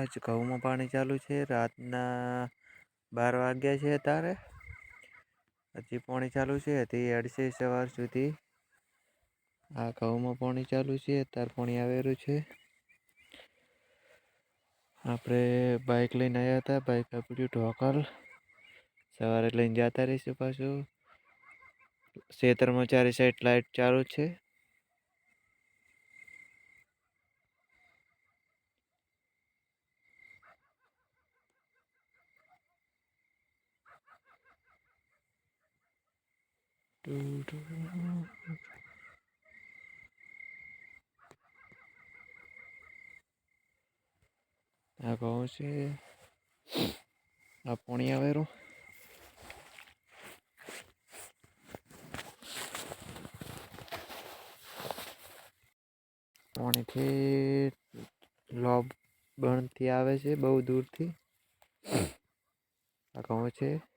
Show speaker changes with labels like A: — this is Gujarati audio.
A: આજ ઘઉંમાં પાણી ચાલુ છે. રાતના 12 વાગ્યા છે અત્યારે. હજી પાણી ચાલુ છે. હજી અડશે સવાર સુધી. આ ઘઉંમાં પાણી ચાલુ છે. અત્યારે પાણી આવેલું છે. આપણે બાઇક લઈને આવ્યા હતા. બાઇક આપડ્યું ઢોકલ. સવારે લઈને જતા રહીશું પાછું. ખેતરમાં ચારે સાઈડ લાઇટ ચાલુ છે. આ ઘઉં છે. આ પાણી આવેલું. પાણીથી લોબ બનથી આવે છે બહુ દૂરથી. આ ઘઉં છે.